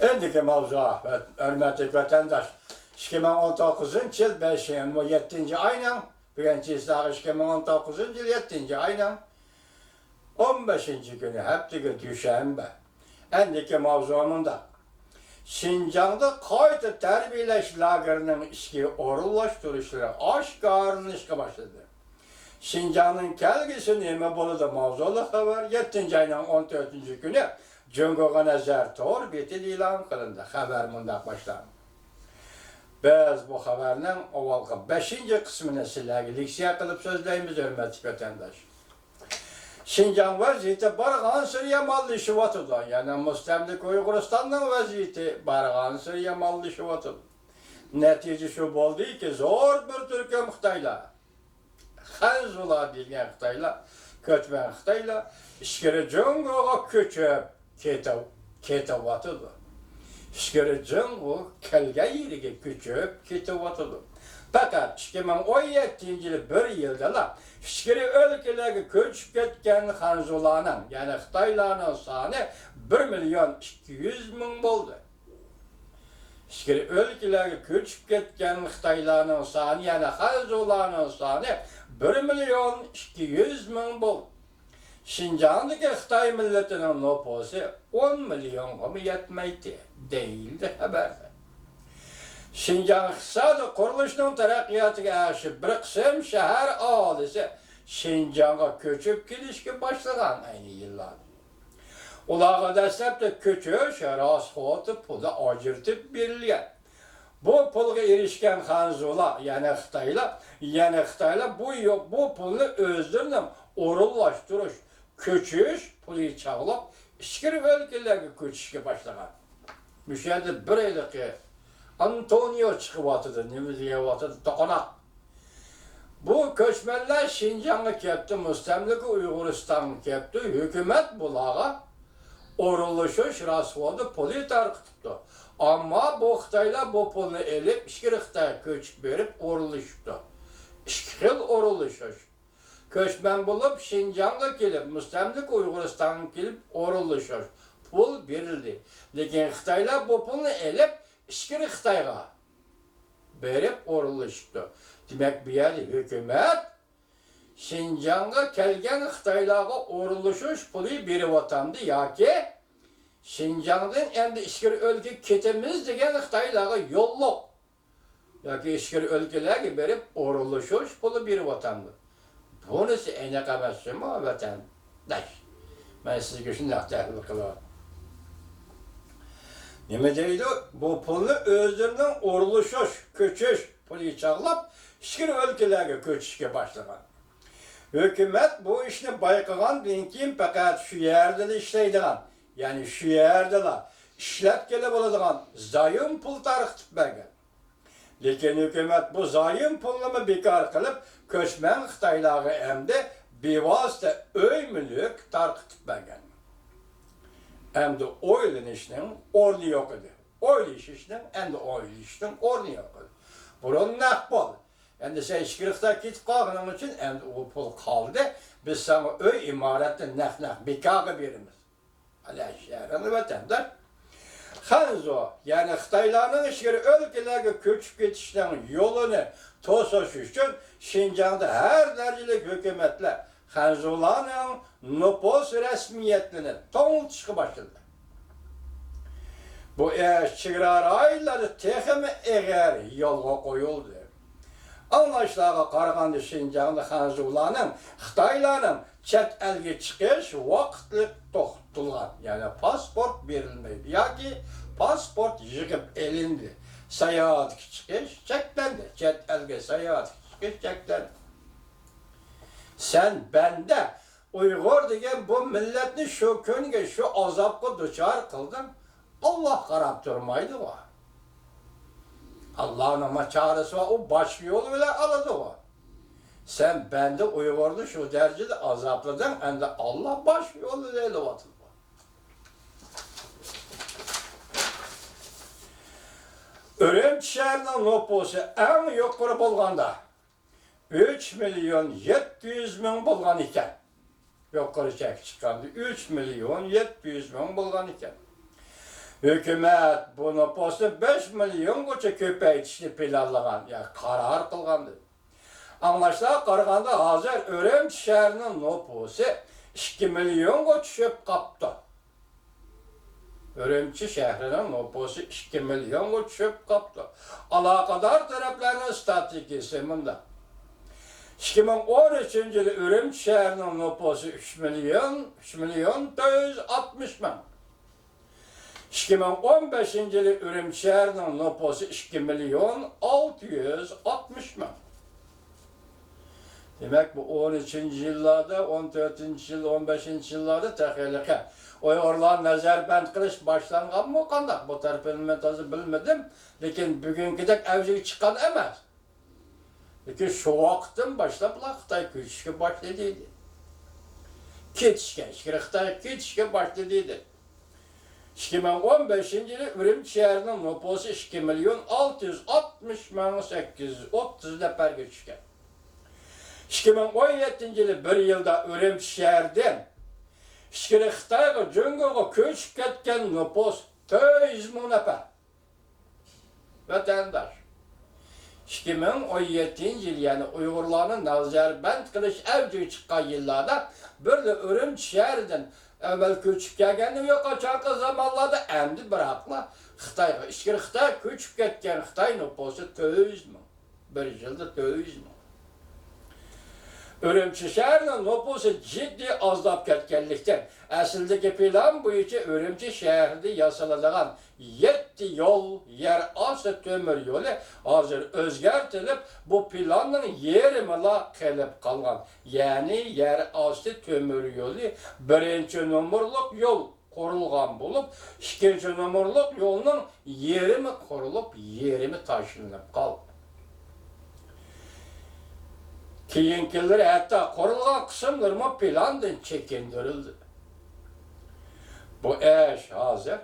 Endiki mavzuğa, hürmetli vatandaş, 2019 yıl 7. ayının, birinci ıslahı 2019 yıl 7. ayının 15. günü, heptiki düşenbe. Endiki mavzuğumunda, Şinjan'da kayıtlı terbiyeleş lagerinin işki orullaştırışları aşkarının işki başladı. Şinjan'ın kelgisi neme boluda mavzulu haber 7. ayının 14. günü Cungoga Nezer Tor betil ilan kılındı. Haber mundaq başlandı. Biz bu haberinin ovalgı 5. kısmını sizlerge liksiya kılıp sözleyimiz hürmetli vatandaş. Şinjan vaziyeti barğan Suriye mallı şuvatıdan, yani Müstemlik Uyguristan'ın vaziyeti barğan Suriye mallı şuvatıdan. Netice şu oldu ki zor bir Türkiye Xitayla, Hanzula bilgen Xitayla, köçmen Xitayla, işkiri Cungoga köçüp ketawatıdı. İşkiri Cungo kelge yeriga köçüp ketawatıdı. Fakat 2017 yılı bir yılda la, işkiri ülkelerge köçüp ketken Hanzula'nın, yani Xitaylarının sani 1.200.000 boldu. İşkiri ülkelerge köçüp ketken Xitaylarının sani, yani Hanzula'nın sani 1.200.000 boldu. Şinjan'daki Xitay milletinin nüfusu 10 milyonga mı yetmeydi, değildi haberde. Şinjan iqtisadi qurilishning taraqqiyotiga erishib, bir qism shahar aholisi Şinjan'a köçüp kelishga boshlagan ayni yillarda. Ularga dastlabda ko'chish rasxoti puli ajratib berilgan. Bu pulga erishgan Hanzula, yani Xitoylar bu pulni o'zlarining o'rinlashtirish, ko'chish puli chaqlab, ichkari o'lkalarga ko'chishga boshlagan. Müşahede bir aylık Antonio çıkıvatıdı, nemi diyevatıdı, toqonak. Bu köçmenler Şinjan'a kepti, Müstemlik Uyguristan'a kepti, hükümet bulağa oruluşuş rasvodu puli tarqıtıptı. Ama bu Xitaylar bu pulunu elip, işkiri Xitay'a köçüp verip oruluştu. İki yıl oruluşuş. Köçmen bulup Şinjan'a gelip, Müstemlik Uyguristan'a gelip oruluşuş. Pul verildi. Lekin Xitaylar bu pulunu elip, işkiri Xitay'a verip oruluştu. Demek bir yerde hükümet Şinjan'a kelgen Xitaylarga oruluşuş pulu berip atandı, yoki Şinjan'dan endi işkiri ülke ketimiz degen Xitaylarga yolluk. Yoki işkiri ülkelerge berip oruluşuş pulu berip atandı. Bunisi enek emasmi vatandaş? Ben sizge şundaq tahlil qılaman. Nima deydi? Bu pulni o'zlarining oruluşuş, köçüş puli chaqlab, işkiri ülkelerge köçüşke başlagan. Hükümet bu işni bayqagandan keyin faqat şu yerde işleydigan, yani şu yerde işlep kelip oladigan zayım pul tarqitib bergan. Lekin hükümet bu zayım pulni bekar qilib, köçmen Xitaylarga endi bevosita öy mülk tarqitib bergan. Endi o'ylanishning o'rni yo'q edi. O'ylashishning endi o'ylashning o'rni yo'q edi. Burun naq bo'ldi. Endi sen ishkiriqda ketib qolganing uchun endi u pul qoldi. Biz sana uy imoratni naq bekorga beramiz. Ala shaharni vatandaş. Hanzo, yani Xitaylarning ishkiri o'lkalarga ko'chib ketishning yo'lini to'sish uchun Şinjan'da her darajalik hükümetler Hanzolarning nüfus resmiyetini to'ng'itishga başladı. Bu chegara rayonlari texmi eğer yo'lga qo'yildi. Anlaşlarga qaraganda Şinjan'da Hanzolarning Xitoylarning chet elga chiqish vaqtli to'xtatilgan, yani pasport berilmaydi yoki pasport yig'ib elindi. Seyahatga chiqish cheklandi, chet elga seyahatga chiqish cheklandi. Sen bende Uygur degen bu milletni şu kunga, şu azapga duchor qildin. Allah qarab turmaydi o. Allah'ın çaresi var, o baş yolu bile aladı o. Sen bende Uygur'da şu derecede azapladın, hem de Allah baş yolu değil o. Ürümçi şehrinin nüfusu en yukarı bulganda 3.700.000 bulgan iken, yukarı çek çıkandı 3.700.000 bulgan iken. Hükümet bu nüfusu 5 milyon koça köpeytişini planlagan, yani karar kılgandı. Anlaşılan qaraganda hazır Örümçi şehrinin nüfusu 2 milyon düşüp kaptı. Örümçi şehrinin nüfusu 2 milyon düşüp kaptı. Alakadar taraflarının statistiki bunda. 2013 yılı Örümçi şehrinin nüfusu 3 milyon 460 bin. 2015 yılı Örümçi şehrinin nüfusu 2 milyon 660 bin. Demek bu 13. yıllarda, 14. yıl, 15. yıllarda tehlikeli. Uyghurlar nazarband qilish başlangan mı qandaq? Bu tarafını ben tazı bilmedim. Lekin bugünkidek evcilik çıkan emas. Lekin şu vaqtdan başlap Xitoy ko'chishga başladı. Xitoy ketishga başladı. 2015 yılı Ürümçi şehrinin nüfusu 2 milyon 660 bin 830 neferge düşken. 2017 yılı bir yılda Ürümçi şehirden Xitoyga Jungoga köçüp ketken nüfus 400 bin nefer. Vatandaş. 2017 yıl yani Uygurlarning nazarband qilish avjiga chiqqan yillarda bir de Ürümçi şehridan evvel köçüp kelgani yo'q qachonqi zamonlarda endi biroqla Xitoyga Xitoy köçüp ketgan Xitoy nüfusu 400 bin. Bir yılda 400 bin. Örümçi şehrinin nüfusu ciddi azlap ketkenlikten asildeki plan boyunca Örümçi şehrinde yasalanılan 7 yol, yer altı tömür yolu hazır özgertilip bu planın yerimila kelip kalgan. Yani yer altı tömür yolu birinci numurluk yol kurulgan bulup, ikinci numurluk yolunun yerimi kurulup, yerimi taşınıp kaldı. Keyinkileri hatta kurulgan kısımlarıma plandan çekindirildi. Bu iş hazır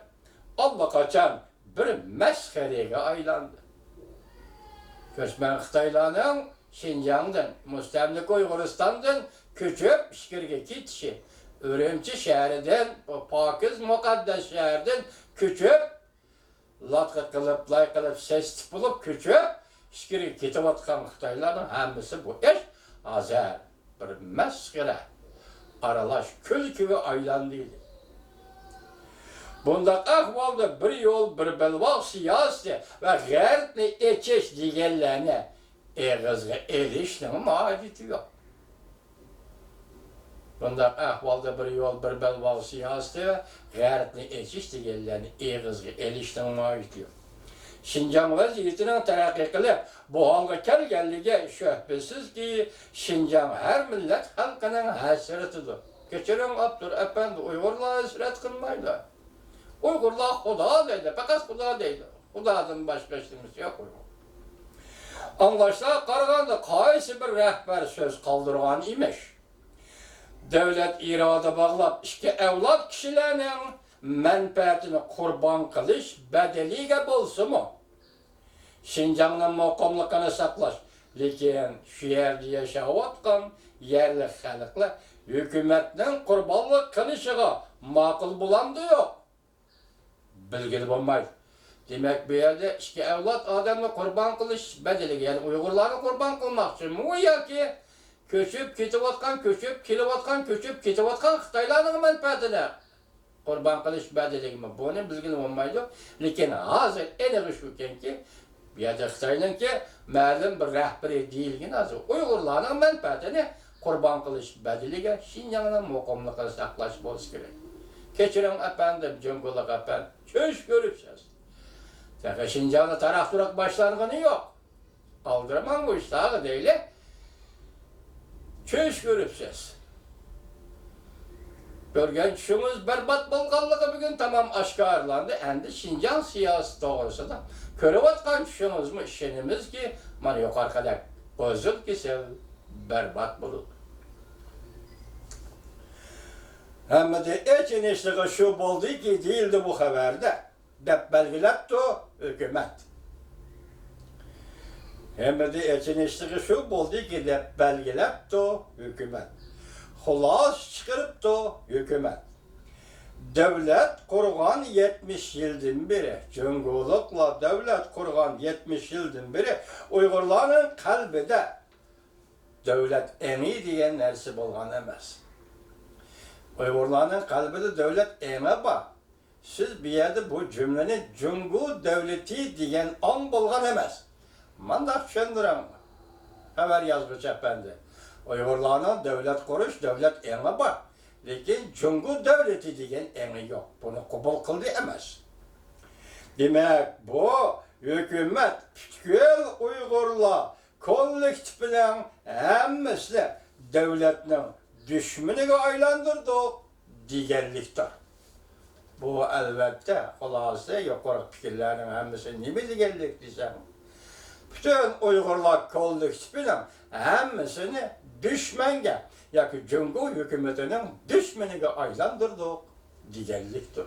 allakaçan bir meskereye aylandı. Göçmen Xitaylarning Şinjan'dan, Müstemlik Uyguristan'dan köçüp işkirge ketişi, Ürümçi şehrinden, Pakiz Mukaddes şehrinden köçüp, latqı kılıp, lay kılıp, sesli bulup köçüp, işkirge ketip atkan Xitaylarning hammasi bu iş hazır bir meskere aralaş köz gibi aylandıydı. Bunda ahvalda bir yol bir belvaq siyasi ve gayretli eçeş diğerlerine eğizge erişinin mahiyeti yok. Bunda ahvalda bir yol bir belvaq siyasi ve gayretli eçeş diğerlerine eğizge erişinin mahiyeti yok. Şinjan vaziyetinin terakki kılıp bu hanga kelgenlige şüphesiz ki Şinjan her millet halkının hasretidir. Geçen Abdur Efendi Uygurlar hasret kılmayla. Uygurlar Huda deydi, fakat Huda deydi. Huda'dan başka işimiz yok Uygur. Anlaşılan qaraganda qaysi bir rəhbər söz kaldırgan imiş. Devlet irade bağlap iki evlat kişilerinin menfaatini kurban kılış bedeliyle bolsun mu? Şinjan'ın mukamlıkını saklaş. Lekin şu yerde yaşayotgan yerli halklar hükümetin kurbanlık kılışıga makul bulandı yok. Bilgili olmaydı. Demek bu yerde iki evlat adamla kurban kılış bedeliyle yani Uygurları kurban kılmak için mu ya ki köçüp ketiyotgan, köçüp keliyotgan, köçüp ketiyotgan Xitoylarning menfaatini kurban kılış bedeligimi bunu bilgili olmaydı. Lekin hazır eniği şukenki bu yerda Xitoyninki ma'lum bir rahbari deyilgan hazır Uygurlarning menfaatini kurban kılış bedeliga Şinjanning muqimligini saqlash bo'lishi kerak. Kechiring efendim, Cumhurbaşkanı efendim, köş görüpsiz. Zaten Şinjan'da taraf durak başlanğını yok. Aldırman bu işte ağı değil. Köş görüpsiz. Görgen şunuz berbat bolganlığı bugün tamam aşkarlandı. Endi Şinjan siyasi doğrusu da körüvatkan şunuz mu işinimiz ki mana yok arkadaş bozul ki sev berbat bulur. Hem de içinişliği şu oldu ki değildi bu haberde. Dep belgilaptı hükümet. Hem de içinişliği şu oldu ki dep belgilaptı hükümet. Hulas çıkarıptı hükümet. devlet kurgan 70 yıldan beri, cüngulukla devlet kurgan 70 yıldan beri Uygurların kalbide devlet emi diyen nersi bolgan emas. Uygurların kalbide devlet emi var. Siz bir yerde bu cümleni Cungu devleti diyen an bolgan emas. Manda düşündürem. Haber yazgıç bende. Uygurların devlet kuruş, devlet emi var. Lekin Cungu devleti diyen emi yok. Bunu kabul kıldı emas. Demek bu hükümet tükül Uygurla kollektifinin hemmesi devletinin düşmanına aylandırdı diyenliktir. Bu elbette olası yukarı fikirlerin hemmesi ne diyenlik desem. Bütün Uygurlar kollektifinin hemmesini düşmanga, yani Cungu hükümetinin düşmanına aylandırdı diyenliktir.